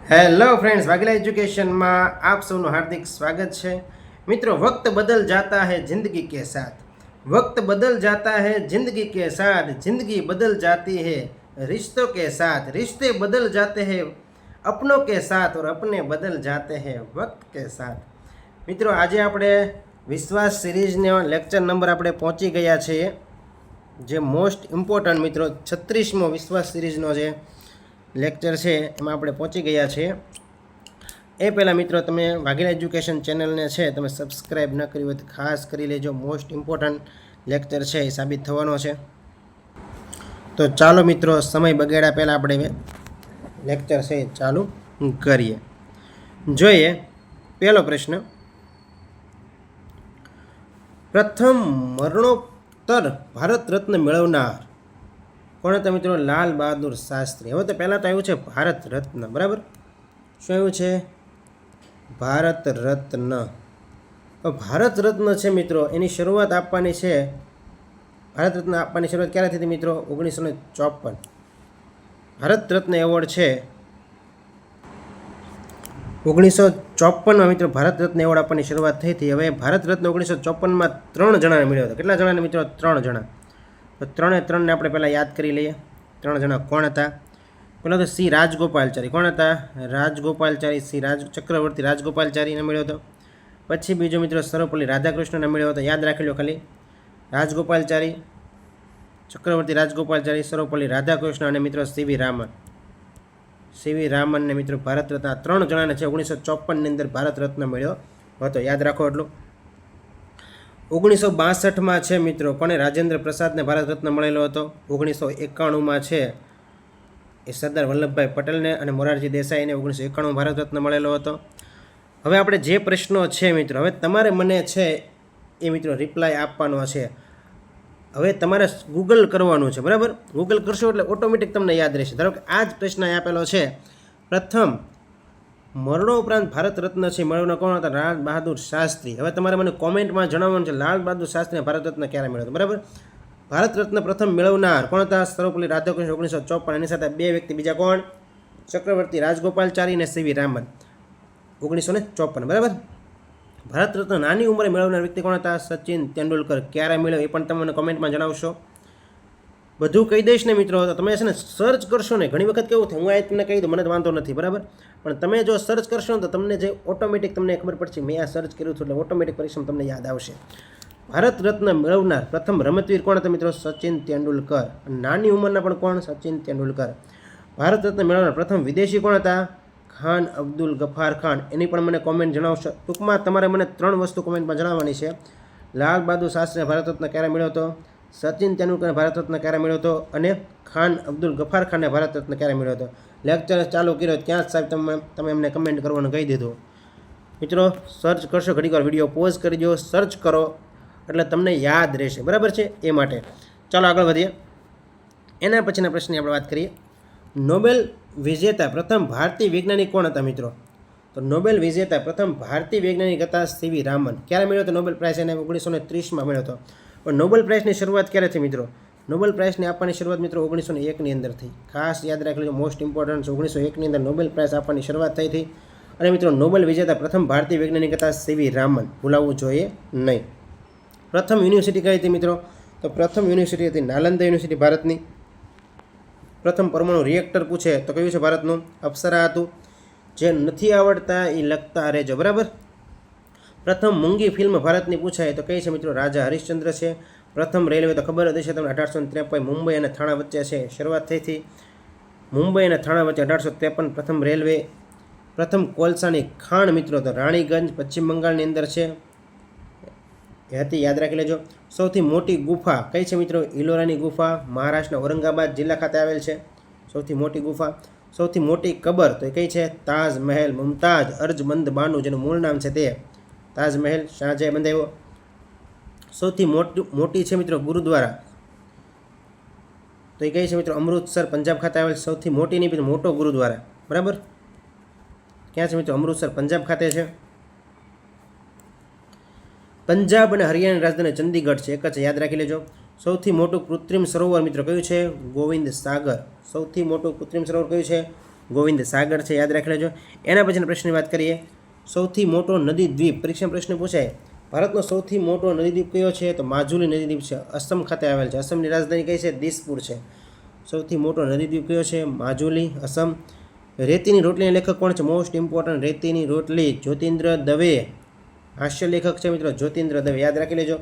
Hello friends, Vaghela education में आप सबનું हार्दिक स्वागत है। मित्रों, वक्त बदल जाता है जिंदगी के साथ, वक्त बदल जाता है जिंदगी के साथ, जिंदगी बदल जाती है रिश्तों के साथ, रिश्ते बदल जाते हैं अपनों के साथ और अपने बदल जाते हैं वक्त के साथ। मित्रों, आज આપણે વિશ્વાસ સિરીઝનો લેક્ચર નંબર આપણે પહોંચી ગયા છીએ, જે મોસ્ટ ઇમ્પોર્ટન્ટ મિત્રો 36મો વિશ્વાસ સિરીઝનો જે લેક્ચર છે એમાં આપણે પહોંચી ગયા છીએ। એ પહેલાં મિત્રો તમે વાઘેલા એજ્યુકેશન ચેનલને છે તમે સબસ્ક્રાઈબ ન કરી હોય તો ખાસ કરી લેજો। મોસ્ટ ઇમ્પોર્ટન્ટ લેક્ચર છે એ સાબિત થવાનો છે। તો ચાલો મિત્રો, સમય બગાડ્યા પહેલાં આપણે લેક્ચર છે ચાલુ કરીએ। જોઈએ પહેલો પ્રશ્ન, પ્રથમ મરણોત્તર ભારત રત્ન મેળવનાર કોણ હતા મિત્રો? લાલ બહાદુર શાસ્ત્રી। હવે તો પહેલાં તો આવ્યું છે ભારત રત્ન, બરાબર? શું આવ્યું છે? ભારત રત્ન। ભારત રત્ન છે મિત્રો, એની શરૂઆત આપવાની છે, ભારત રત્ન આપવાની શરૂઆત ક્યારે થઈ હતી મિત્રો? 1954। ભારત રત્ન એવોર્ડ છે 1954માં મિત્રો ભારત રત્ન એવોર્ડ આપવાની શરૂઆત થઈ હતી। હવે ભારત રત્ન 1954માં 3 જણાને મળ્યો હતો। કેટલા જણાને મિત્રો? 3 જણા। તો 3 ને આપણે પહેલાં યાદ કરી લઈએ। 3 જણા કોણ હતા? પહેલાં તો શ્રી રાજગોપાલચારી। કોણ હતા? રાજગોપાલચારી, ચક્રવર્તી રાજગોપાલચારીને મળ્યો હતો। પછી બીજો મિત્રો સર્વપલ્લી રાધાકૃષ્ણને મળ્યો હતો। યાદ રાખી લો ખાલી, રાજગોપાલચારી, ચક્રવર્તી રાજગોપાલચારી, સર્વપલ્લી રાધાકૃષ્ણ અને મિત્રો સીવી રામન। સીવી રામનને મિત્રો ભારત રત્ન, આ 3 જણાને છે 1954ની અંદર ભારત રત્ન મળ્યો હતો। યાદ રાખો એટલું। 1962માં છે મિત્રો કોને? રાજેન્દ્ર પ્રસાદને ભારત રત્ન મળેલો હતો। 1991માં છે એ સરદાર વલ્લભભાઈ પટેલને અને મોરારજી દેસાઈને 1991 ભારત રત્ન મળેલો હતો। હવે આપણે જે પ્રશ્નો છે મિત્રો, હવે તમારે મને છે એ મિત્રો રિપ્લાય આપવાનો છે। હવે તમારે ગૂગલ કરવાનું છે, બરાબર? ગૂગલ કરશો એટલે ઓટોમેટિક તમને યાદ રહેશે। ધારો કે આ જ પ્રશ્ન આપેલો છે, પ્રથમ મરણોપરાંત ભારત રત્ન છે મેળવનાર કોણ હતા? લાલ બહાદુર શાસ્ત્રી। હવે તમારે મને કોમેન્ટમાં જણાવવાનું છે લાલ બહાદુર શાસ્ત્રીને ભારત રત્ન ક્યારે મળ્યો હતો, બરાબર? ભારત રત્ન પ્રથમ મેળવનાર કોણ હતા? સર્વપલ્લી રાધાકૃષ્ણ 1954। એની સાથે 2 વ્યક્તિ બીજા કોણ? ચક્રવર્તી રાજગોપાલચારી અને સીવી રામન 1954, બરાબર? ભારત રત્ન નાની ઉંમરે મેળવનાર વ્યક્તિ કોણ હતા? સચિન તેંડુલકર। ક્યારે મળ્યો એ પણ તમે મને કોમેન્ટમાં જણાવશો। બધું કહી દઈશ ને મિત્રો, તો તમે છે ને સર્ચ કરશો ને, ઘણી વખત કેવું થાય, હું આ તમને કહી દઉં, મને વાંધો નથી, બરાબર? પણ તમે જો સર્ચ કરશો ને તો તમને જે ઓટોમેટિક તમને ખબર પડશે મેં આ સર્ચ કર્યું હતું, એટલે ઓટોમેટિક પરિશ્રમ તમને યાદ આવશે। ભારત રત્ન મેળવનાર પ્રથમ રમતવીર કોણ હતા મિત્રો? સચિન તેંડુલકર। નાની ઉંમરના પણ કોણ? સચિન તેંડુલકર। ભારત રત્ન મેળવનાર પ્રથમ વિદેશી કોણ હતા? ખાન અબ્દુલ ગફાર ખાન। એની પણ મને કોમેન્ટ જણાવશો। ટૂંકમાં તમારે મને 3 વસ્તુ કોમેન્ટમાં જણાવવાની છે। લાલ બહાદુર શાસ્ત્રીને ભારત રત્ન ક્યારે મળ્યો હતો? સચિન તેંડુલકરને ભારત રત્ન ક્યારે મળ્યો હતો? અને ખાન અબ્દુલ ગફાર ખાનને ભારત રત્ન ક્યારે મળ્યો હતો? લેક્ચર ચાલુ કર્યો ત્યાં જ સાહેબ તમે એમને કમેન્ટ કરવાનું કહી દીધું। મિત્રો સર્ચ કરશો, ઘડીક વાર વિડીયો પોઝ કરી દો, સર્ચ કરો એટલે તમને યાદ રહેશે, બરાબર છે? એ માટે ચાલો આગળ વધીએ। એના પછીના પ્રશ્નની આપણે વાત કરીએ। નોબેલ વિજેતા પ્રથમ ભારતીય વૈજ્ઞાનિક કોણ હતા મિત્રો? તો નોબેલ વિજેતા પ્રથમ ભારતીય વૈજ્ઞાનિક હતા સીવી રામન। ક્યારે મળ્યો હતો નોબેલ પ્રાઇઝ? એને 1930માં મળ્યો હતો। પણ નોબેલ પ્રાઇઝની શરૂઆત ક્યારે થઈ મિત્રો? નોબેલ પ્રાઇઝની આપવાની શરૂઆત મિત્રો 1901ની અંદર થઈ। ખાસ યાદ રાખી લેજો, મોસ્ટ ઇમ્પોર્ટન્ટ છે। 1901ની અંદર નોબેલ પ્રાઇઝ આપવાની શરૂઆત થઈ હતી। અને મિત્રો નોબેલ વિજેતા પ્રથમ ભારતીય વૈજ્ઞાનિક હતા સીવી રામન, ભૂલાવવું જોઈએ નહીં। પ્રથમ યુનિવર્સિટી કઈ હતી મિત્રો? તો પ્રથમ યુનિવર્સિટી હતી નાલંદા યુનિવર્સિટી ભારતની। પ્રથમ પરમાણુ રિએક્ટર પૂછે તો કયું છે ભારતનું? અપ્સરા હતું। જે નથી આવડતા એ લખતા રહેજો, બરાબર? પ્રથમ મૂંગી ફિલ્મ ભારતની પૂછાય તો કઈ છે મિત્રો? રાજા હરિશ્ચંદ્ર છે। પ્રથમ રેલવે તો ખબર હતી છે તમને, 1853 મુંબઈ અને થાણા વચ્ચે છે શરૂઆત થઈ હતી। મુંબઈ અને થાણા વચ્ચે 1853 પ્રથમ રેલવે। પ્રથમ કોલસાની ખાણ મિત્રો તો રાણીગંજ પશ્ચિમ બંગાળની અંદર છે એ હતી, યાદ રાખી લેજો। સૌથી મોટી ગુફા કઈ છે મિત્રો? ઇલોરાની ગુફા, મહારાષ્ટ્રના ઔરંગાબાદ જિલ્લા ખાતે આવેલ છે સૌથી મોટી ગુફા। સૌથી મોટી કબર તો એ કઈ છે? તાજ મહેલ, મુમતાજ અર્જમંદ બાનુ, જેનું મૂળ નામ છે તે તાજ મહેલ, શાહજહાં બંધાવ્યો। સૌથી મોટી છે મિત્રો ગુરુદ્વારા તો એ કઈ છે મિત્રો? અમૃતસર પંજાબ ખાતે આવેલ સૌથી મોટી નહીં મોટો ગુરુદ્વારા, બરાબર? ક્યાં છે મિત્રો? અમૃતસર પંજાબ ખાતે છે। પંજાબ અને હરિયાણાની રાજધાની ચંદીગઢ છે, એક જ છે, યાદ રાખી લેજો। સૌથી મોટું કૃત્રિમ સરોવર મિત્રો કયું છે? ગોવિંદ સાગર। સૌથી મોટું કૃત્રિમ સરોવર કયું છે? ગોવિંદ સાગર છે, યાદ રાખી લેજો. એના પછીના પ્રશ્નની વાત કરીએ. સૌથી મોટો નદી દ્વીપ, પરીક્ષા પ્રશ્ન પૂછાય, ભારતનો સૌથી મોટો નદી દ્વીપ કયો છે? તો માજુલી નદી દ્વીપ છે, અસમ ખાતે આવેલ છે. અસમની રાજધાની કઈ છે? દિસપુર છે. સૌથી મોટો નદી દ્વીપ કયો છે? માજુલી, અસમ. રેતીની રોટલીના લેખક કોણ છે? મોસ્ટ ઇમ્પોર્ટન્ટ, રેતીની રોટલી, જ્યોતિન્દ્ર દવે. હાસ્ય લેખક છે મિત્રો જ્યોતિન્દ્ર દવે, યાદ રાખી લેજો.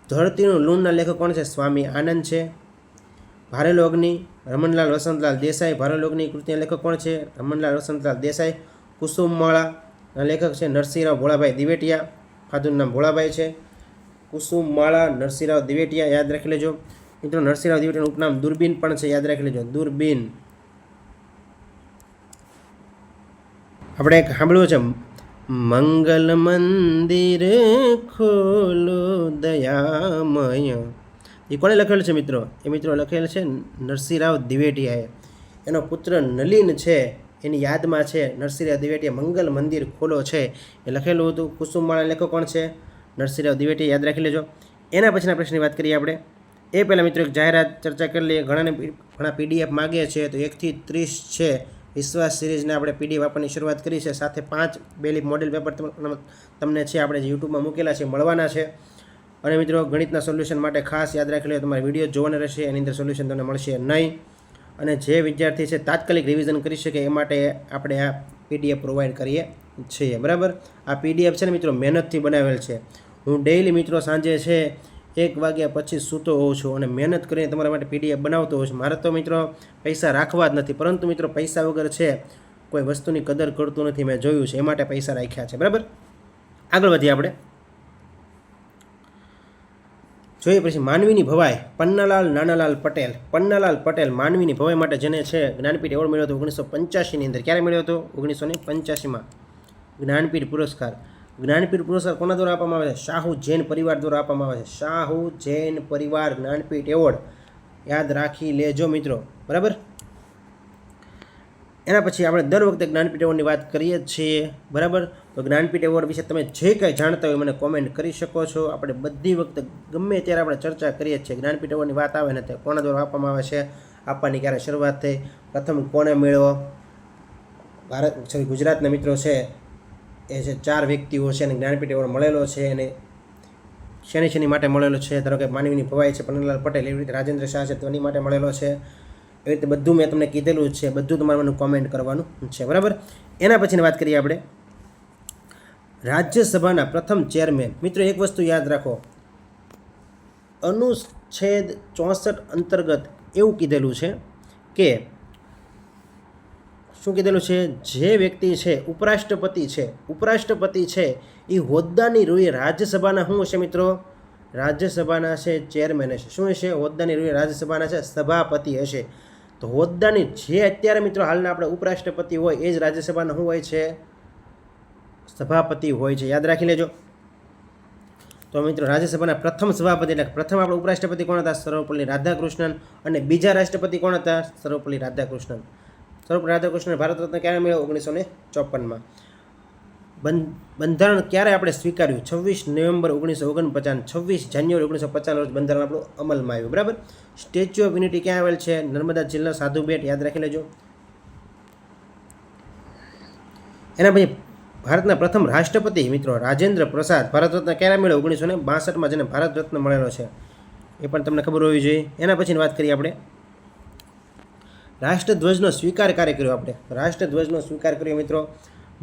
ધરતીનું લૂણના લેખક કોણ છે? સ્વામી આનંદ છે. ભારેલો અગ્નિ, રમણલાલ વસંતલાલ દેસાઈ. ભારેલો અગ્નિ કૃતિના લેખક કોણ છે? રમણલાલ વસંતલાલ દેસાઈ. કુસુમમાળાના લેખક છે નરસિંહરાવ ભોળાભાઈ દિવેટિયા. ફાધરનું નામ ભોળાભાઈ છે. કુસુમમાળા નરસિંહરાવ દિવેટિયા, યાદ રાખી લેજો મિત્રો. નરસિંહરાવ દિવેટિયાનું ઉપનામ દૂરબીન પણ છે, યાદ રાખી લેજો, દૂરબીન. આપણે એક સાંભળ્યું છે, મંગલ મંદિર ખોલો દયામય. એ કોણે લખેલું છે મિત્રો? એ મિત્રો લખેલ છે નરસિંહરાવ દિવેટિયાએ. એનો પુત્ર નલિન છે એની યાદમાં છે નરસિંહરાવ દિવેટિયા મંગલ મંદિર ખોલો છે એ લખેલું હતું. કુસુમમાળા લેખક કોણ છે? નરસિંહરાવ દિવેટિયા, યાદ રાખી લેજો. એના પછીના પ્રશ્નની વાત કરીએ આપણે. એ પહેલાં મિત્રો એક જાહેરાત ચર્ચા કરી લઈએ. ઘણા પીડીએફ માગે છે, તો 1 થી 30 છે વિશ્વાસ સિરીઝને આપણે પીડીએફ આપવાની શરૂઆત કરી છે. સાથે 5 બેલી મોડેલ પેપર તમને છે આપણે જે યુટ્યુબમાં મૂકેલા છે મળવાના છે. અને મિત્રો ગણિતના સોલ્યુશન માટે ખાસ યાદ રાખી લો, તમારે વિડીયો જોવાના રહેશે, એની અંદર સોલ્યુશન તમને મળશે નહીં. અને જે વિદ્યાર્થી છે તાત્કાલિક રિવિઝન કરી શકે એ માટે આપણે આ પીડીએફ પ્રોવાઈડ કરીએ છીએ, બરાબર. આ પીડીએફ છે ને મિત્રો મહેનતથી બનાવેલ છે. હું ડેઈલી મિત્રો સાંજે છે 1 વાગ્યા પછી સૂતો હોઉં છું અને મહેનત કરીને તમારા માટે પીડીએફ બનાવતો હોઉં છું. મારે તો મિત્રો પૈસા રાખવા જ નથી, પરંતુ મિત્રો પૈસા વગર છે કોઈ વસ્તુની કદર કરતું નથી, મેં જોયું છે, એ માટે પૈસા રાખ્યા છે, બરાબર. આગળ વધીએ આપણે. જોઈએ પછી માનવીની ભવાઈ, પન્નાલાલ નાનાલાલ પટેલ. પન્નાલાલ પટેલ માનવીની ભવાઈ માટે જેને છે જ્ઞાનપીઠ એવોર્ડ મળ્યો હતો 1985ની અંદર. ક્યારે મળ્યો હતો? 1985માં જ્ઞાનપીઠ પુરસ્કાર. જ્ઞાનપીઠ પુરસ્કાર કોના દ્વારા આપવામાં આવે છે? શાહુ જૈન પરિવાર દ્વારા આપવામાં આવે છે. શાહુ જૈન પરિવાર જ્ઞાનપીઠ એવોર્ડ, યાદ રાખી લેજો મિત્રો, બરાબર. એના પછી આપણે દર વખતે જ્ઞાનપીઠ એવોર્ડની વાત કરીએ જ છીએ, બરાબર. તો જ્ઞાનપીઠ એવોર્ડ વિશે તમે જે કંઈ જાણતા હોય મને કોમેન્ટ કરી શકો છો. આપણે બધી વખતે ગમે ત્યારે આપણે ચર્ચા કરીએ જ છીએ. જ્ઞાનપીઠ એવોર્ડની વાત આવે ને તે કોના દ્વારા આપવામાં આવે છે, આપવાની ક્યારે શરૂઆત થઈ, પ્રથમ કોને મેળવો. ગુજરાતના મિત્રો છે એ છે 4 વ્યક્તિઓ છે અને જ્ઞાનપીઠ એવોર્ડ મળેલો છે. અને શેની માટે મળેલો છે? ધારો કે માનવીની ભવાઈ છે પન્નાલાલ પટેલ, એવી રીતે રાજેન્દ્ર શાહ છે તો એની માટે મળેલો છે. એવી રીતે બધું મેં તમને કીધેલું છે, બધું તમારે મને કોમેન્ટ કરવાનું છે, બરાબર. એના પછીની વાત કરીએ આપણે રાજ્યસભાના પ્રથમ ચેરમેન. મિત્રો એક વસ્તુ યાદ રાખો, અનુચ્છેદ 64 અંતર્ગત એવું કીધેલું છે કે શું કીધેલું છે? જે વ્યક્તિ છે ઉપરાષ્ટ્રપતિ છે એ હોદ્દાની રૂએ રાજ્યસભાના શું હશે મિત્રો? રાજ્યસભાના છે ચેરમેન હશે. શું હશે? હોદ્દાની રૂએ રાજ્યસભાના છે સભાપતિ હશે. તો હોદ્દાની જે અત્યારે મિત્રો હાલના આપણે ઉપરાષ્ટ્રપતિ હોય એ જ રાજ્યસભાના શું હોય છે? સભાપતિ હોય છે, યાદ રાખી લેજો. તો મિત્રો રાજ્યસભાના પ્રથમ સભાપતિ એટલે પ્રથમ આપણે ઉપરાષ્ટ્રપતિ કોણ હતા? સર્વપલ્લી રાધાકૃષ્ણન. અને બીજા રાષ્ટ્રપતિ કોણ હતા? સર્વપલ્લી રાધાકૃષ્ણન. સર્વપલ્લી રાધાકૃષ્ણન ભારત રત્ન ક્યારે મળ્યો? 1954માં. બંધારણ ક્યારે આપણે સ્વીકાર્યું? 26 નવેમ્બર 1949. 26 જાન્યુઆરી 1950 રોજ બંધારણ આપણું અમલમાં આવ્યું, બરાબર. સ્ટેચ્યુ ઓફ યુનિટી ક્યાં આવેલ છે? નર્મદા જિલ્લા સાધુ બેટ, યાદ રાખી લેજો. એના પછી ભારતના પ્રથમ રાષ્ટ્રપતિ મિત્રો રાજેન્દ્ર પ્રસાદ. ભારત રત્ન ક્યારે મળ્યો? 1962માં, જેને ભારત રત્ન મળેલો છે એ પણ તમને ખબર હોવી જોઈએ. એના પછીની વાત કરીએ આપણે રાષ્ટ્રધ્વજનો સ્વીકાર ક્યારે કર્યો? આપણે રાષ્ટ્રધ્વજનો સ્વીકાર કર્યો મિત્રો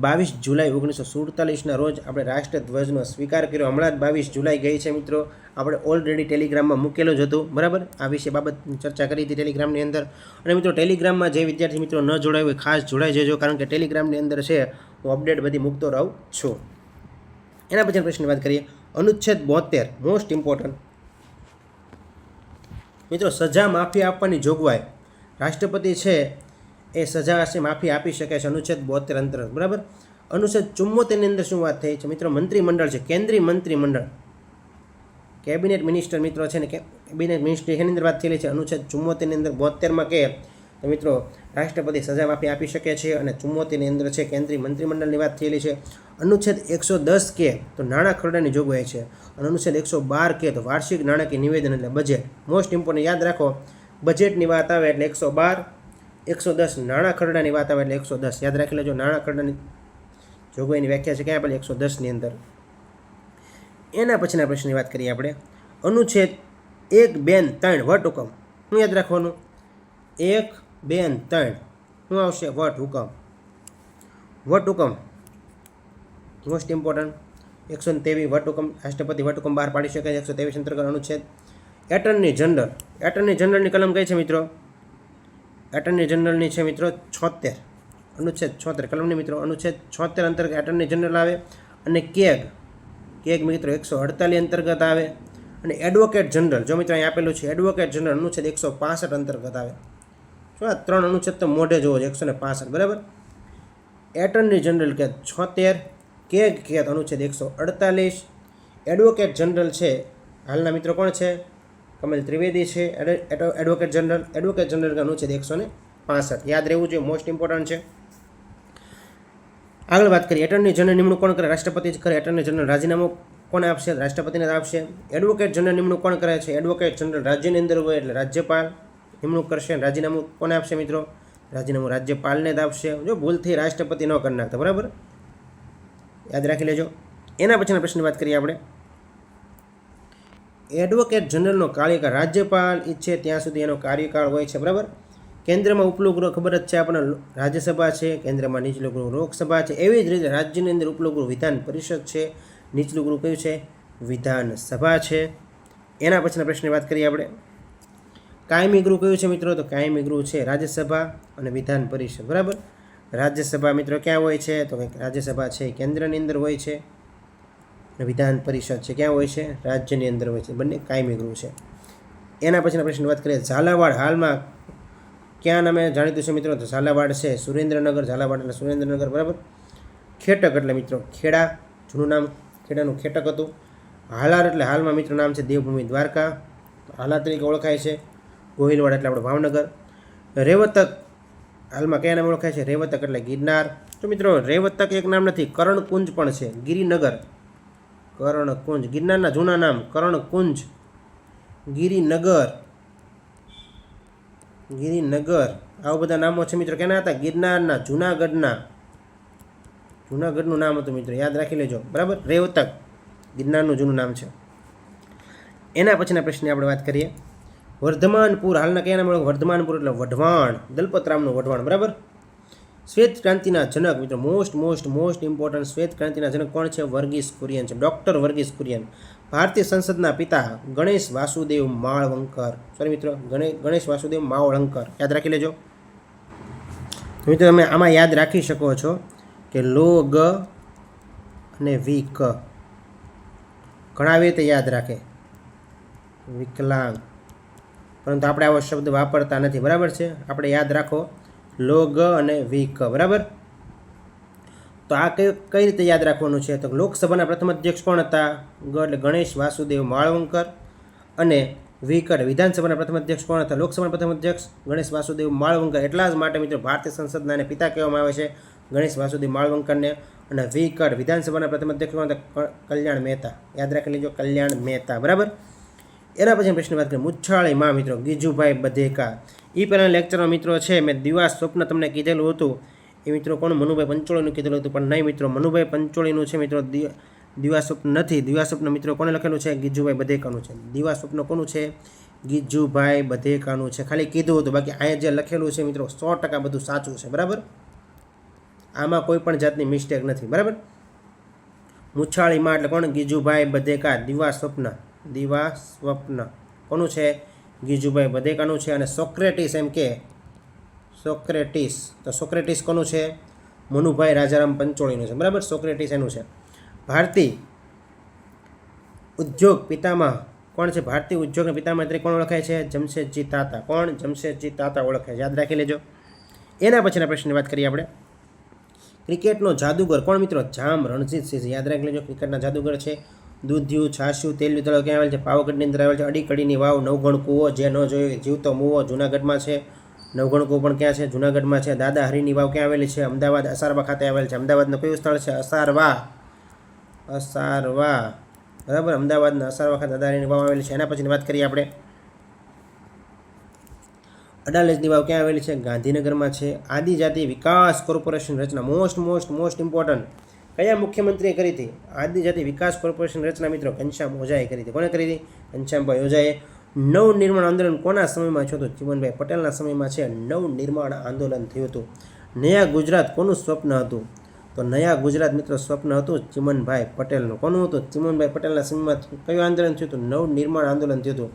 22 જુલાઈ 1947ના રોજ આપણે રાષ્ટ્રધ્વજનો સ્વીકાર કર્યો. હમણાં જ 22 જુલાઈ ગઈ છે મિત્રો. આપણે ઓલરેડી ટેલિગ્રામમાં મૂકેલું જ હતું, બરાબર. આ વિશે બાબતની ચર્ચા કરી હતી ટેલિગ્રામની અંદર. અને મિત્રો ટેલિગ્રામમાં જે વિદ્યાર્થી મિત્રો ન જોડાય હોય ખાસ જોડાઈ જજો, કારણ કે ટેલિગ્રામની અંદર છે હું અપડેટ બધી મૂકતો રહું છું. એના પછી પ્રશ્નની વાત કરીએ. અનુચ્છેદ 72 મોસ્ટ ઇમ્પોર્ટન્ટ મિત્રો, સજા માફી આપવાની જોગવાઈ. રાષ્ટ્રપતિ છે એ સજા હશે માફી આપી શકે છે અનુચ્છેદ 72 અંતર્ગત, બરાબર. અનુચ્છેદ 74ની અંદર શું વાત થઈ છે મિત્રો? મંત્રીમંડળ છે, કેન્દ્રીય મંત્રીમંડળ, કેબિનેટ મિનિસ્ટર મિત્રો છે ને કેબિનેટ મિનિસ્ટર એની અંદર વાત થયેલી છે. અનુચ્છેદ 74ની અંદર 72માં કે તો મિત્રો રાષ્ટ્રપતિ સજા માફી આપી શકે છે. અને 74ની અંદર છે કેન્દ્રીય મંત્રીમંડળની વાત થયેલી છે. અનુચ્છેદ 110 કે તો નાણાં ખરડાની જોગવાઈ છે. અને અનુચ્છેદ 112 કે તો વાર્ષિક નાણાકીય નિવેદન એટલે બજેટ. મોસ્ટ ઇમ્પોર્ટન્ટ યાદ રાખો, બજેટની વાત આવે એટલે 112 110 નાણાં ખરડાની વાત આવે એટલે 110 યાદ રાખી લેજો. નાણાં ખરડાની જોગવાઈની વ્યાખ્યા છે ક્યાં આપેલી 110ની અંદર. એના પછીના પ્રશ્નની વાત કરીએ આપણે. અનુચ્છેદ 1, 2, 3 વટ હુકમ. શું યાદ રાખવાનું? 1, 2, 3 શું આવશે? વટ હુકમ. વટ હુકમ મોસ્ટ ઇમ્પોર્ટન્ટ. 123 વટ હુકમ, રાષ્ટ્રપતિ વટ હુકમ બહાર પાડી શકે. 123 અંતર્ગત અનુચ્છેદ. Attorney general. એટર્ની જનરલની કલમ કઈ છે મિત્રો? એટર્ની જનરલની છે મિત્રો 76, અનુચ્છેદ 76 કલમની મિત્રો અનુચ્છેદ 76 અંતર્ગત એટર્ની જનરલ આવે. અને કેગ મિત્રો 148 અંતર્ગત આવે. અને એડવોકેટ જનરલ જો મિત્રો અહીં આપેલું છે એડવોકેટ જનરલ અનુચ્છેદ 165 અંતર્ગત આવે. જો આ 3 અનુચ્છેદ તો મોઢે જોવો છે 165 બરાબર. એટર્ની જનરલ કે 76, કેગ કે અનુચ્છેદ 148, એડવોકેટ જનરલ છે હાલના મિત્રો કોણ છે? કમલ ત્રિવેદી છે એડવોકેટ જનરલ. એડવોકેટ જનરલ કે અનુચ્છેદ 165 યાદ રહેવું જોઈએ, મોસ્ટ ઇમ્પોર્ટન્ટ છે. આગળ વાત કરીએ. એટર્ની જનરલ નિમણૂક કોણ કરે? રાષ્ટ્રપતિ જ કરે. એટર્ની જનરલ રાજીનામું કોને આપશે? રાષ્ટ્રપતિને આપશે. એડવોકેટ જનરલ નિમણૂક કોણ કરે છે? એડવોકેટ જનરલ રાજ્યની અંદર હોય એટલે રાજ્યપાલ નિમણૂક કરશે. રાજીનામું કોને આપશે મિત્રો? રાજીનામું રાજ્યપાલને જ આપશે. જો ભૂલથી રાષ્ટ્રપતિ ન કરી નાખતા બરાબર, યાદ રાખી લેજો. એના પછીના પ્રશ્નની વાત કરીએ આપણે. એડવોકેટ જનરલનો કાર્યકાળ રાજ્યપાલ ઈચ્છે ત્યાં સુધી એનો કાર્યકાળ હોય છે બરાબર. કેન્દ્રમાં ઉપલું ગૃહ ખબર જ છે આપણને રાજ્યસભા છે, કેન્દ્રમાં નીચલું ગૃહ લોકસભા છે. એવી જ રીતે રાજ્યની અંદર ઉપલું ગૃહ વિધાન પરિષદ છે, નીચલું ગૃહ કયું છે? વિધાનસભા છે. એના પછીના પ્રશ્નની વાત કરીએ આપણે. કાયમી ગૃહ કયું છે મિત્રો? તો કાયમી ગૃહ છે રાજ્યસભા અને વિધાન પરિષદ બરાબર. રાજ્યસભા મિત્રો ક્યાં હોય છે? તો રાજ્યસભા છે કેન્દ્રની અંદર હોય છે અને વિધાન પરિષદ છે ક્યાં હોય છે? રાજ્યની અંદર હોય છે. બંને કાયમી ગૃહ છે. એના પછીના પ્રશ્નની વાત કરીએ. ઝાલાવાડ હાલમાં ક્યાં નામે જાણીતું છે મિત્રો? તો ઝાલાવાડ છે સુરેન્દ્રનગર. ઝાલાવાડ એટલે સુરેન્દ્રનગર બરાબર. ખેટક એટલે મિત્રો ખેડા, જૂનું નામ ખેડાનું ખેટક હતું. હાલાર એટલે હાલમાં મિત્રો નામ છે દેવભૂમિ દ્વારકા, હાલાર તરીકે ઓળખાય છે. ગોહિલવાડ એટલે આપણે ભાવનગર. રેવતક હાલમાં કયા નામ ઓળખાય છે? રેવતક એટલે ગિરનાર. તો મિત્રો રેવતક એક નામ નથી, કરણકુંજ પણ છે. ગિરિનગર, કરણકુંજ ગિરનારના જૂના નામ કરણકુંજ, ગિરિનગર, આવા બધા નામો છે મિત્રો. કેના હતા? ગિરનારના, જૂનાગઢનું નામ હતું મિત્રો, યાદ રાખી લેજો બરાબર. રેવતક ગિરનારનું જૂનું નામ છે. એના પછીના પ્રશ્નની આપણે વાત કરીએ. વર્ધમાનપુર હાલના કયા નામ? વર્ધમાનપુર એટલે વઢવાણ, દલપતરામનું વઢવાણ બરાબર. શ્વેત ક્રાંતિના જનક મિત્રો મોસ્ટ ઇમ્પોર્ટન્ટ. શ્વેત ક્રાંતિના જનક કોણ છે? વર્ગીસ કુરિયન છે, ડૉક્ટર વર્ગીસ કુરિયન. ભારતીય સંસદના પિતા ગણેશ વાસુદેવ માળવંકર. સોરી મિત્રો ગણેશ વાસુદેવ માવળંકર, યાદ રાખી લેજો. મિત્રો તમે આમાં યાદ રાખી શકો છો કે લો ગ અને વી ક ઘણા આવી રીતે યાદ રાખે વિકલાંગ, પરંતુ આપણે આવો શબ્દ વાપરતા નથી બરાબર છે. આપણે યાદ રાખો લો ગ અને વી ક બરાબર. તો આ કઈ રીતે યાદ રાખવાનું છે? તો લોકસભાના પ્રથમ અધ્યક્ષ કોણ હતા? ગ એટલે ગણેશ વાસુદેવ માળવંકર. અને વિકટ વિધાનસભાના પ્રથમ અધ્યક્ષ કોણ હતા? લોકસભાના પ્રથમ અધ્યક્ષ ગણેશ વાસુદેવ માળવંકર. એટલા જ માટે મિત્રો ભારતીય સંસદના એને પિતા કહેવામાં આવે છે ગણેશ વાસુદેવ માળવંકરને. અને વિકટ વિધાનસભાના પ્રથમ અધ્યક્ષ કોણ હતા? કલ્યાણ મહેતા, યાદ રાખી લેજો કલ્યાણ મહેતા બરાબર. એના પછી પ્રશ્ન વાત કરીએ. મુછાળીમાં મિત્રો ગીજુભાઈ બધેકા. એ પહેલાં લેક્ચરમાં મિત્રો છે મેં દિવા સ્વપ્ન તમને કીધેલું હતું. એ મિત્રો કોણ? મનુભાઈ પંચોળીનું કીધેલું હતું, પણ નહીં મિત્રો મનુભાઈ પંચોળીનું છે મિત્રો, દિવા સ્વપ્ન નથી. દિવા સ્વપ્ન મિત્રો કોને લખેલું છે? ગીજુભાઈ બધેકાનું છે. દિવા સ્વપ્ન કોનું છે? ગીજુભાઈ બધેકાનું છે. ખાલી કીધું હતું, બાકી અહીંયા જે લખેલું છે મિત્રો 100% બધું સાચું છે બરાબર. આમાં કોઈ પણ જાતની મિસ્ટેક નથી બરાબર. મુછાળીમાં એટલે કોણ? ગીજુભાઈ બધેકા. દિવા સ્વપ્ન કોનું છે? ગીજુભાઈ બધેકાનું છે. અને સોક્રેટિસ એમ કે સોક્રેટિસ, તો સોક્રેટિસ કોનું છે? મનુભાઈ રાજારામ પંચોળીનું છે બરાબર. સોક્રેટિસ એનું છે. ભારતીય ઉદ્યોગ પિતામહ કોણ છે? ભારતીય ઉદ્યોગના પિતામહ તરીકે કોણ ઓળખાય છે? જમશેદજી તાતા. કોણ? જમશેદજી તાતા ઓળખાય છે, યાદ રાખી લેજો. એના પછીના પ્રશ્નની વાત કરીએ આપણે. ક્રિકેટનો જાદુગર કોણ મિત્રો? જામ રણજીતસિંહ, યાદ રાખી લેજો. ક્રિકેટના જાદુગર છે. દૂધિયું, છાશિયું, તેલિયું તળાવ ક્યાં આવેલ છે? પાવાગઢની અંદર આવેલ છે. અડીકડીની વાવ, નવઘણ કૂવો, જે ન જોયો જીવતો મૂવો, જૂનાગઢમાં છે. નવઘણ કૂવો પણ ક્યાં છે? જૂનાગઢમાં છે. દાદા હરીની વાવ ક્યાં આવેલી છે? અમદાવાદ અસારવા ખાતે આવેલ છે. અમદાવાદનું કયું સ્થળ છે? અસારવા બરાબર. અમદાવાદના અસારવા ખાતે દાદા હરીની વાવ આવેલી છે. એના પછીની વાત કરીએ આપણે. અડાલજની વાવ ક્યાં આવેલી છે? ગાંધીનગરમાં છે. આદિજાતિ વિકાસ કોર્પોરેશન રચના મોસ્ટ ઇમ્પોર્ટન્ટ કયા મુખ્યમંત્રીએ કરી હતી? આદિજાતિ વિકાસ કોર્પોરેશન રચના મિત્રો ઘનશ્યામ ઓઝાએ કરી હતી. કોણે કરી હતી? ઘનશ્યામભાઈ ઓઝાએ. નવનિર્માણ આંદોલન કોના સમયમાં થયું હતું? ચિમનભાઈ પટેલના સમયમાં છે નવનિર્માણ આંદોલન થયું હતું. નયા ગુજરાત કોનું સ્વપ્ન હતું? તો નયા ગુજરાત મિત્રો સ્વપ્ન હતું ચિમનભાઈ પટેલનું. કોનું હતું? ચિમનભાઈ પટેલના સમયમાં કયું આંદોલન થયું હતું? નવનિર્માણ આંદોલન થયું હતું.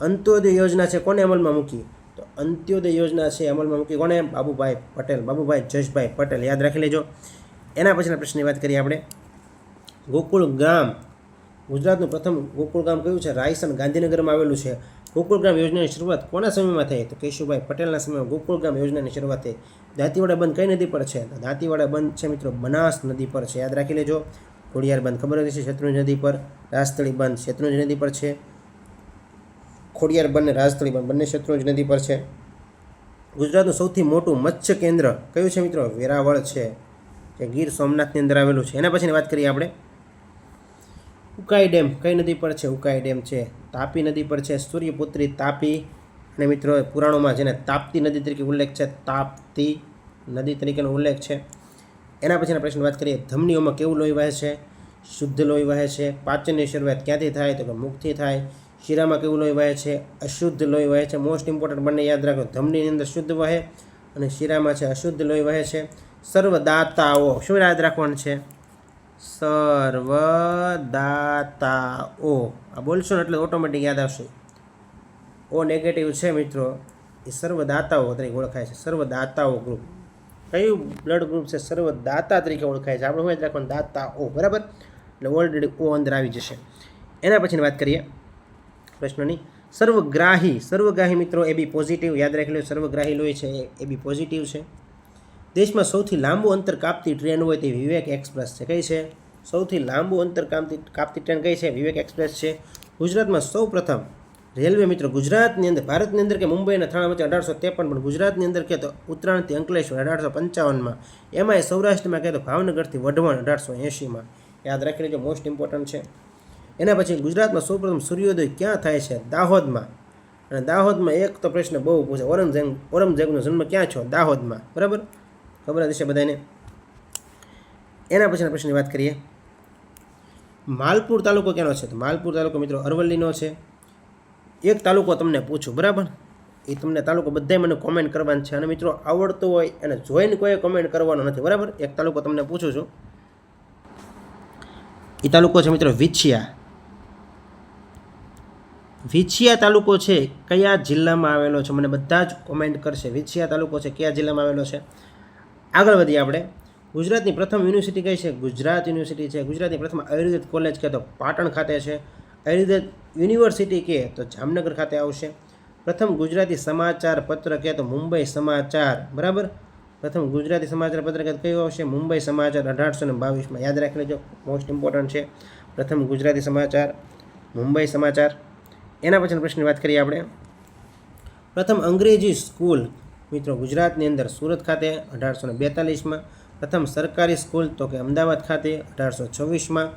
અંત્યોદય યોજના છે કોને અમલમાં મૂકી? તો અંત્યોદય યોજના છે અમલમાં મૂકી કોને? બાબુભાઈ પટેલ, બાબુભાઈ જશભાઈ પટેલ. યાદ રાખી લેજો. એના પછીના પ્રશ્નની વાત કરીએ આપણે. ગોકુળ ગામ, ગુજરાતનું પ્રથમ ગોકુળ ગામ કયું છે? રાયસન, ગાંધીનગરમાં આવેલું છે. ગોકુળ ગામ યોજનાની શરૂઆત કોના સમયમાં થઈ? તો કેશુભાઈ પટેલના સમયમાં ગોકુળ ગામ યોજનાની શરૂઆત થઈ. દાંતીવાડા બંધ કઈ નદી પર છે? તો દાંતીવાડા બંધ છે મિત્રો બનાસ નદી પર છે. યાદ રાખી લેજો. ખોડિયાર બંધ ખબર હતી છે શેત્રુંજી નદી પર. રાજસ્થળી બંધ શેત્રુંજી નદી પર છે. ખોડિયાર બંધ અને રાજસ્થળી બંધ બંને શેત્રુંજી નદી પર છે. ગુજરાતનું સૌથી મોટું મત્સ્ય કેન્દ્ર કયું છે મિત્રો? વેરાવળ છે, જે ગીર સોમનાથની અંદર આવેલું છે. એના પછીની વાત કરીએ આપણે. ઉકાઈ ડેમ કઈ નદી પર છે? ઉકાઈ ડેમ છે તાપી નદી પર છે. સૂર્યપુત્રી તાપી, અને મિત્રો પુરાણોમાં જેને તાપ્તી નદી તરીકે ઉલ્લેખ છે, તાપ્તી નદી તરીકેનો ઉલ્લેખ છે. એના પછીના પ્રશ્ન વાત કરીએ. ધમનીઓમાં કેવું લોહી વહે છે? શુદ્ધ લોહી વહે છે. પાચનની શરૂઆત ક્યાંથી થાય? તો કે મુખથી થાય. શિરામાં કેવું લોહી વહે છે? અશુદ્ધ લોહી વહે છે. મોસ્ટ ઇમ્પોર્ટન્ટ બંને યાદ રાખો. ધમનીની અંદર શુદ્ધ વહે અને શિરામાં છે અશુદ્ધ લોહી વહે છે. સર્વદાતાઓ શું યાદ રાખવાનું છે? સર્વદાતાઓ. આ બોલશો ને એટલે ઓટોમેટિક યાદ આવશે. ઓ નેગેટિવ છે મિત્રો, એ સર્વદાતાઓ તરીકે ઓળખાય છે. સર્વદાતાઓ ગ્રુપ કયું બ્લડ ગ્રુપ છે? સર્વદાતા તરીકે ઓળખાય છે. આપણે શું યાદ રાખવાનું? દાતાઓ. બરાબર, એટલે ઓલરેડી ઓ અંદર આવી જશે. એના પછીની વાત કરીએ પ્રશ્નની. સર્વગ્રાહી મિત્રો એ બી પોઝિટિવ. યાદ રાખી લો. સર્વગ્રાહી લોહી છે એ બી પોઝિટિવ છે. દેશમાં સૌથી લાંબુ અંતર કાપતી ટ્રેન હોય તે વિવેક એક્સપ્રેસ છે. કઈ છે? સૌથી લાંબુ અંતર કાપતી ટ્રેન કઈ છે? વિવેક એક્સપ્રેસ છે. ગુજરાતમાં સૌ પ્રથમ રેલવે મિત્રો ગુજરાતની અંદર, ભારતની અંદર કે મુંબઈ અને થાણા વચ્ચે 1853, પણ ગુજરાતની અંદર કહે તો ઉત્તરાયણથી અંકલેશ્વર 1855માં. એમાંય સૌરાષ્ટ્રમાં કહે તો ભાવનગરથી વઢવાણ 1880માં. યાદ રાખી લેજો, મોસ્ટ ઇમ્પોર્ટન્ટ છે. એના પછી ગુજરાતમાં સૌપ્રથમ સૂર્યોદય ક્યાં થાય છે? દાહોદમાં. અને દાહોદમાં એક તો પ્રશ્ન બહુ પૂછે, ઔરંગઝેબનો જન્મ ક્યાં છો? દાહોદમાં. બરાબર, ખબર હશે બધાને. એના પછીના પ્રશ્નની વાત કરીએ. માલપુર તાલુકો ક્યાંનો છે? તો માલપુર તાલુકો મિત્રો અરવલ્લીનો છે. એક તાલુકો તમને પૂછું, બરાબર, એ તમને તાલુકો બધાય મને કોમેન્ટ કરવાનું છે. અને મિત્રો આવડતો હોય અને જોઈને કોઈ કોમેન્ટ કરવાનો નથી, બરાબર. એક તાલુકો તમને પૂછું છું, એ તાલુકો છે મિત્રો વિછિયા. વિછિયા તાલુકો છે કયા જિલ્લામાં આવેલો છે? મને બધા જ કોમેન્ટ કરશે. વિછિયા તાલુકો છે કયા જિલ્લામાં આવેલો છે? આગળ વધીએ આપણે. ગુજરાતની પ્રથમ યુનિવર્સિટી કઈ છે? ગુજરાત યુનિવર્સિટી છે. ગુજરાતની પ્રથમ આયુર્વેદ કોલેજ કહે તો પાટણ ખાતે છે. આયુર્વેદ યુનિવર્સિટી કહે તો જામનગર ખાતે આવશે. પ્રથમ ગુજરાતી સમાચાર પત્ર કહે તો મુંબઈ સમાચાર. બરાબર, પ્રથમ ગુજરાતી સમાચાર પત્ર કહે કયું આવશે? મુંબઈ સમાચાર 1822માં. યાદ રાખી લેજો, મોસ્ટ ઇમ્પોર્ટન્ટ છે. પ્રથમ ગુજરાતી સમાચાર મુંબઈ સમાચાર. એના પછીના પ્રશ્નની વાત કરીએ આપણે. પ્રથમ અંગ્રેજી સ્કૂલ મિત્રો ગુજરાતની અંદર સુરત ખાતે 1842માં. પ્રથમ સરકારી સ્કૂલ તો કે અમદાવાદ ખાતે 1826માં.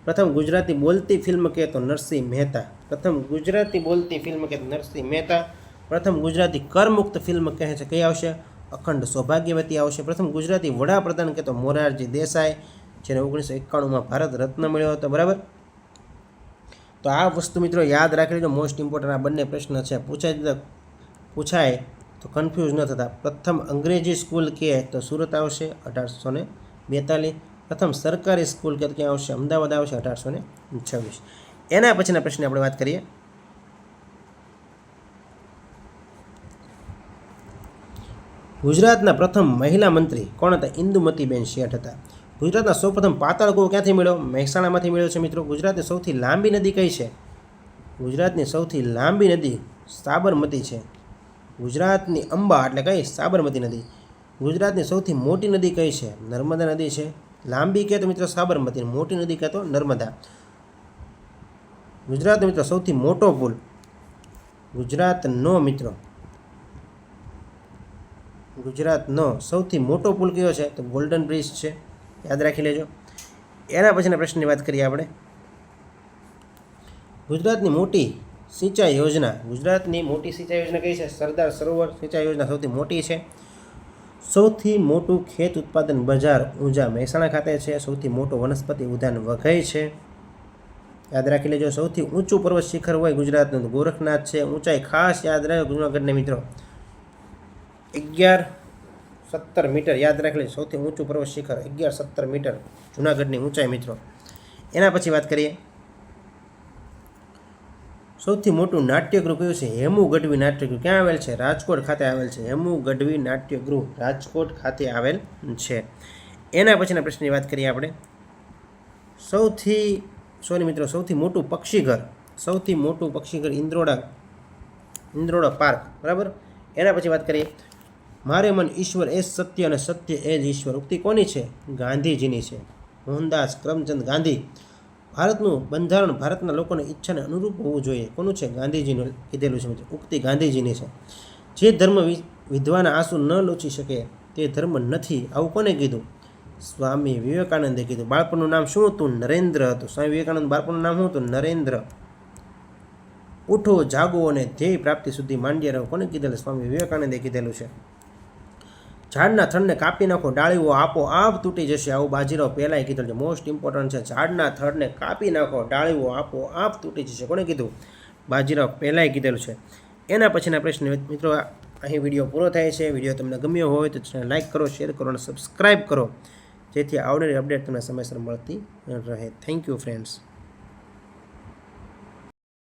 પ્રથમ ગુજરાતી બોલતી ફિલ્મ કહે તો નરસિંહ મહેતા. પ્રથમ ગુજરાતી બોલતી ફિલ્મ કહે તો નરસિંહ મહેતા. પ્રથમ ગુજરાતી કરમુક્ત ફિલ્મ કહે છે કઈ આવશે? અખંડ સૌભાગ્યવતી આવશે. પ્રથમ ગુજરાતી વડાપ્રધાન કહે તો મોરારજી દેસાઈ, જેને 1991માં ભારત રત્ન મળ્યો હતો. બરાબર, તો આ વસ્તુ મિત્રો યાદ રાખી લેજો, મોસ્ટ ઇમ્પોર્ટન્ટ. આ બંને પ્રશ્ન છે, પૂછાય તો કન્ફ્યુઝ ન થતા. પ્રથમ અંગ્રેજી સ્કૂલ કહે તો સુરત આવશે 1842. પ્રથમ સરકારી સ્કૂલ કે ક્યાં આવશે? અમદાવાદ આવશે 1826. એના પછીના પ્રશ્ને આપણે વાત કરીએ. ગુજરાતના પ્રથમ મહિલા મંત્રી કોણ હતા? ઇન્દુમતીબેન શેઠ હતા. ગુજરાતના સૌપ્રથમ પાતાળ કૂવો ક્યાંથી મળ્યો? મહેસાણામાંથી મળ્યો છે મિત્રો. ગુજરાતની સૌથી લાંબી નદી કઈ છે? ગુજરાતની સૌથી લાંબી નદી સાબરમતી છે. ગુજરાતની અંબા એટલે કઈ? સાબરમતી નદી. ગુજરાતની સૌથી મોટી નદી કઈ છે? નર્મદા નદી છે. લાંબી કહે તો મિત્રો સાબરમતી, મોટી નદી કહે તો નર્મદા. ગુજરાતનો મિત્રો સૌથી મોટો પુલ, ગુજરાતનો મિત્રો ગુજરાતનો સૌથી મોટો પુલ કયો છે? તો ગોલ્ડન બ્રિજ છે. યાદ રાખી લેજો. એના પછીના પ્રશ્નની વાત કરીએ આપણે. ગુજરાતની મોટી સિંચાઈ યોજના ગુજરાતની મોટી સિંચાઈ યોજના કઈ છે? સરદાર સરોવર સિંચાઈ યોજના સૌથી મોટી છે. સૌથી મોટું ખેત ઉત્પાદન બજાર ઊંઝા મહેસાણા ખાતે છે. સૌથી મોટું વનસ્પતિ ઉદ્યાન વઘઈ છે. યાદ રાખી લેજો. સૌથી ઊંચું પર્વત શિખર હોય ગુજરાતનું ગોરખનાથ છે. ઊંચાઈ ખાસ યાદ રાખો જૂનાગઢને મિત્રો 1117 મીટર યાદ રાખી લેજો. સૌથી ઊંચું પર્વત શિખર 1117 મીટર જૂનાગઢની ઊંચાઈ મિત્રો. એના પછી વાત કરીએ સૌથી મોટું નાટ્યગૃહ કયું છે? હેમુ ગઢવી નાટ્યગૃહ. ક્યાં આવેલ છે? રાજકોટ ખાતે આવેલ છે. હેમુ ગઢવી નાટ્યગૃહ રાજકોટ ખાતે આવેલ છે. એના પછીના પ્રશ્નની વાત કરીએ આપણે. સૌથી મોટું પક્ષીઘર. સૌથી મોટું પક્ષીઘર ઇન્દ્રોડા પાર્ક. બરાબર. એના પછી વાત કરીએ મારે મન ઈશ્વર એ સત્ય અને સત્ય એ જ ઈશ્વર. ઉક્તિ કોની છે? ગાંધીજીની છે. મોહનદાસ કરમચંદ ગાંધી. ભારતનું બંધારણ ભારતના લોકોની ઈચ્છાને અનુરૂપ હોવું જોઈએ. કોનું છે? ગાંધીજીનું કીધેલું છે મિત્રો. ઉક્તિ ગાંધીજીની છે. જે ધર્મ વિધવાના આંસુ ન લૂછી શકે તે ધર્મ નથી. આવું કોને કીધું? સ્વામી વિવેકાનંદે કીધું. બાળપણનું નામ શું હતું? નરેન્દ્ર હતું. સ્વામી વિવેકાનંદ બાળપણનું નામ શું હતું? નરેન્દ્ર. ઉઠો જાગો અને ધ્યેય પ્રાપ્તિ સુધી માંડ્યા રહો. કોને કીધેલું? સ્વામી વિવેકાનંદે કીધેલું છે. ઝાડના થડને કાપી નાખો ડાળીઓ આપોઆપ તૂટી જશે. આવું બાજીરાવ પહેલાંય કીધેલું છે. મોસ્ટ ઇમ્પોર્ટન્ટ છે. ઝાડના થડને કાપી નાખો ડાળીઓ આપોઆપ તૂટી જશે. કોને કીધું? બાજીરાવ પહેલાંય કીધેલું છે. એના પછીના પ્રશ્ન મિત્રો અહીં વિડીયો પૂરો થાય છે. વિડીયો તમને ગમ્યો હોય તો ચેનલ લાઇક કરો, શેર કરો અને સબસ્ક્રાઈબ કરો જેથી આવનારી અપડેટ તમને સમયસર મળતી રહે. Thank you friends.